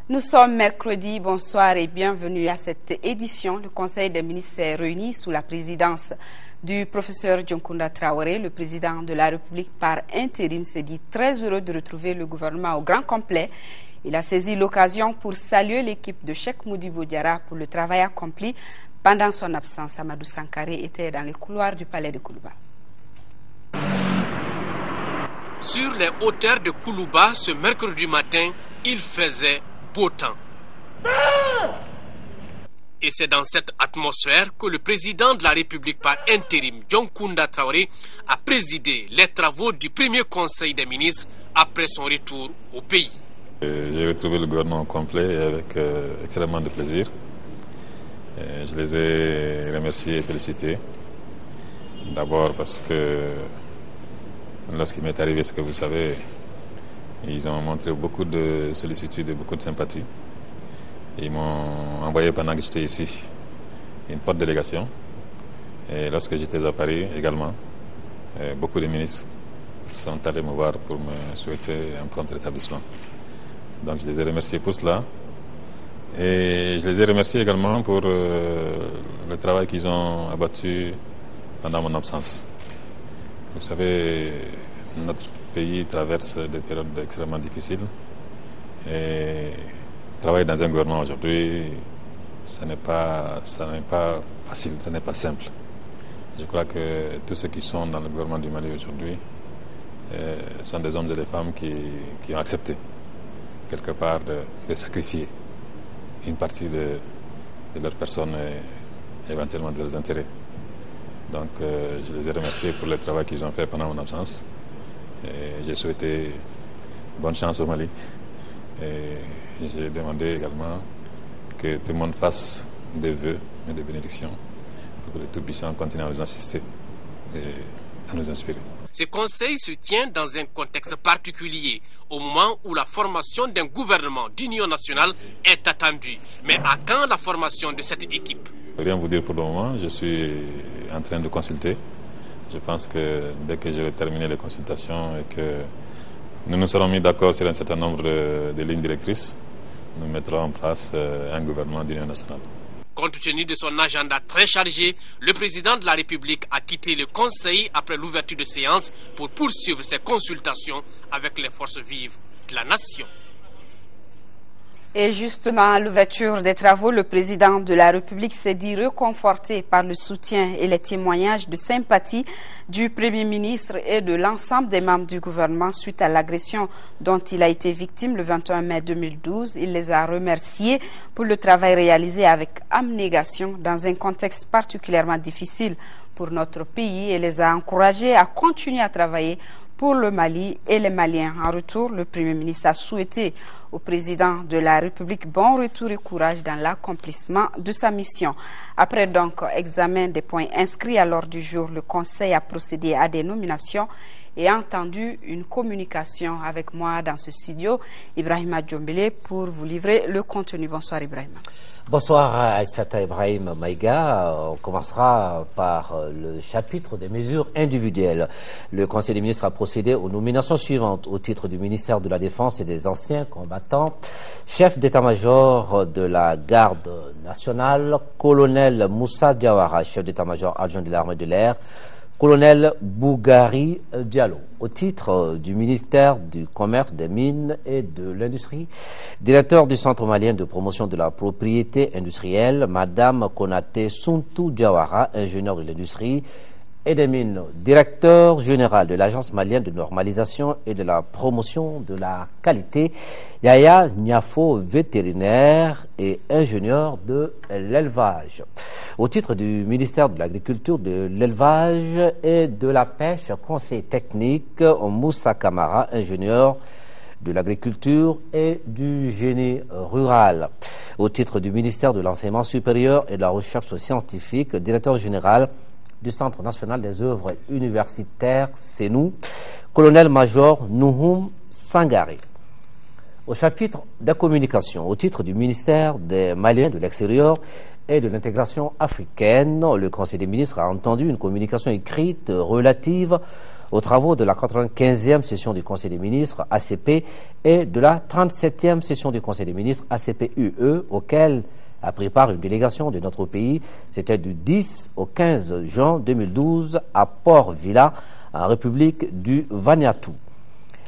Nous sommes mercredi, bonsoir et bienvenue à cette édition. Le Conseil des ministres s'est réuni sous la présidence du professeur Dioncounda Traoré. Le président de la République par intérim s'est dit très heureux de retrouver le gouvernement au grand complet. Il a saisi l'occasion pour saluer l'équipe de Cheikh Modibo Diarra pour le travail accompli pendant son absence. Amadou Sankaré était dans les couloirs du palais de Koulouba. Sur les hauteurs de Koulouba, ce mercredi matin, il faisait beau temps. Et c'est dans cette atmosphère que le président de la République par intérim, Dioncounda Traoré, a présidé les travaux du premier conseil des ministres après son retour au pays. J'ai retrouvé le gouvernement complet avec extrêmement de plaisir. Je les ai remerciés et félicités. D'abord parce que lorsqu'il m'est arrivé ce que vous savez, ils ont montré beaucoup de sollicitude et beaucoup de sympathie. Ils m'ont envoyé pendant que j'étais ici une forte délégation. Et lorsque j'étais à Paris également, beaucoup de ministres sont allés me voir pour me souhaiter un prompt rétablissement. Donc je les ai remerciés pour cela. Et je les ai remerciés également pour le travail qu'ils ont abattu pendant mon absence. Vous savez, notre pays traverse des périodes extrêmement difficiles. Et travailler dans un gouvernement aujourd'hui, ce n'est pas facile, ce n'est pas simple. Je crois que tous ceux qui sont dans le gouvernement du Mali aujourd'hui sont des hommes et des femmes qui ont accepté quelque part de sacrifier une partie de leur personne et éventuellement de leurs intérêts. Donc je les ai remerciés pour le travail qu'ils ont fait pendant mon absence. J'ai souhaité bonne chance au Mali. Et j'ai demandé également que tout le monde fasse des vœux et des bénédictions pour que le Tout-Puissant continue à nous assister et à nous inspirer. Ce conseil se tient dans un contexte particulier, au moment où la formation d'un gouvernement d'union nationale est attendue. Mais à quand la formation de cette équipe? Rien vous dire pour le moment, je suis en train de consulter. Je pense que dès que j'aurai terminé les consultations et que nous nous serons mis d'accord sur un certain nombre de lignes directrices, nous mettrons en place un gouvernement d'union nationale. Compte tenu de son agenda très chargé, le président de la République a quitté le Conseil après l'ouverture de séance pour poursuivre ses consultations avec les forces vives de la nation. Et justement, à l'ouverture des travaux, le président de la République s'est dit réconforté par le soutien et les témoignages de sympathie du Premier ministre et de l'ensemble des membres du gouvernement suite à l'agression dont il a été victime le 21 mai 2012. Il les a remerciés pour le travail réalisé avec abnégation dans un contexte particulièrement difficile pour notre pays et les a encouragés à continuer à travailler pour le Mali et les Maliens. En retour, le Premier ministre a souhaité au président de la République bon retour et courage dans l'accomplissement de sa mission. Après donc examen des points inscrits à l'ordre du jour, le Conseil a procédé à des nominations et a entendu une communication avec moi dans ce studio, Ibrahima Djombele, pour vous livrer le contenu. Bonsoir Ibrahima. Bonsoir Aïssata Ibrahim Maïga. On commencera par le chapitre des mesures individuelles. Le Conseil des ministres a procédé aux nominations suivantes au titre du ministère de la Défense et des anciens combattants. Chef d'état-major de la Garde nationale, colonel Moussa Diawara, chef d'état-major adjoint de l'armée de l'air, colonel Bougari Diallo, au titre du ministère du Commerce, des Mines et de l'Industrie, directeur du Centre malien de promotion de la propriété industrielle, Madame Konaté Suntou Diawara, ingénieur de l'industrie et des mines, directeur général de l'Agence malienne de normalisation et de la promotion de la qualité, Yaya Niafo, vétérinaire et ingénieur de l'élevage. Au titre du ministère de l'Agriculture, de l'Élevage et de la Pêche, conseil technique, Moussa Kamara, ingénieur de l'Agriculture et du Génie rural. Au titre du ministère de l'Enseignement supérieur et de la Recherche scientifique, directeur général du Centre national des œuvres universitaires, CENU, colonel-major Nouhoum Sangaré. Au chapitre des communications, au titre du ministère des Maliens de l'extérieur et de l'intégration africaine, le Conseil des ministres a entendu une communication écrite relative aux travaux de la 95e session du Conseil des ministres ACP et de la 37e session du Conseil des ministres ACP-UE, auquel a pris part une délégation de notre pays. C'était du 10 au 15 juin 2012 à Port Vila, en République du Vanuatu.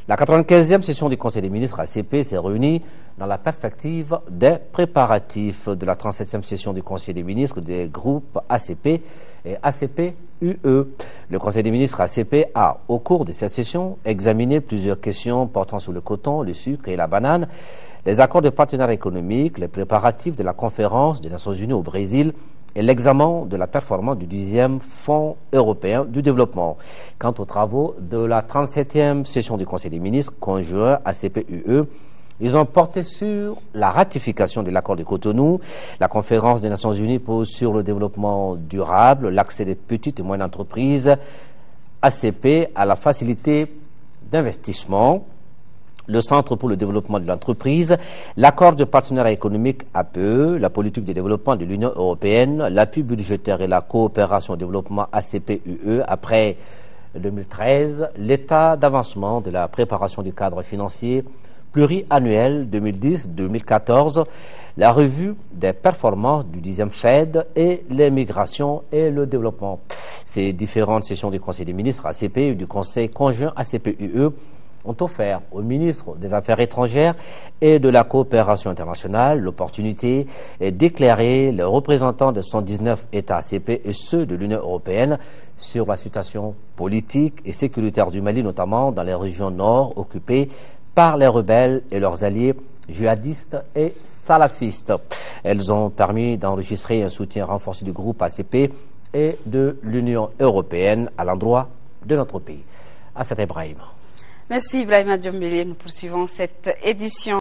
La 95e session du Conseil des ministres ACP s'est réunie dans la perspective des préparatifs de la 37e session du Conseil des ministres des groupes ACP et ACP-UE. Le Conseil des ministres ACP a, au cours de cette session, examiné plusieurs questions portant sur le coton, le sucre et la banane, les accords de partenariat économique, les préparatifs de la conférence des Nations Unies au Brésil et l'examen de la performance du 10e Fonds européen du développement. Quant aux travaux de la 37e session du Conseil des ministres conjoint ACP-UE, ils ont porté sur la ratification de l'accord de Cotonou, la conférence des Nations Unies sur le développement durable, l'accès des petites et moyennes entreprises ACP à la facilité d'investissement, le Centre pour le développement de l'entreprise, l'accord de partenariat économique APE, la politique de développement de l'Union européenne, l'appui budgétaire et la coopération au développement ACP-UE après 2013, l'état d'avancement de la préparation du cadre financier pluriannuel 2010-2014, la revue des performances du 10e FED et les migrations et le développement. Ces différentes sessions du Conseil des ministres ACP et du Conseil conjoint ACP-UE ont offert au ministre des Affaires étrangères et de la coopération internationale l'opportunité d'éclairer les représentants de 119 États ACP et ceux de l'Union européenne sur la situation politique et sécuritaire du Mali, notamment dans les régions nord occupées par les rebelles et leurs alliés djihadistes et salafistes. Elles ont permis d'enregistrer un soutien renforcé du groupe ACP et de l'Union européenne à l'endroit de notre pays. Assata Ibrahim. Merci Ibrahima Djombele. Nous poursuivons cette édition.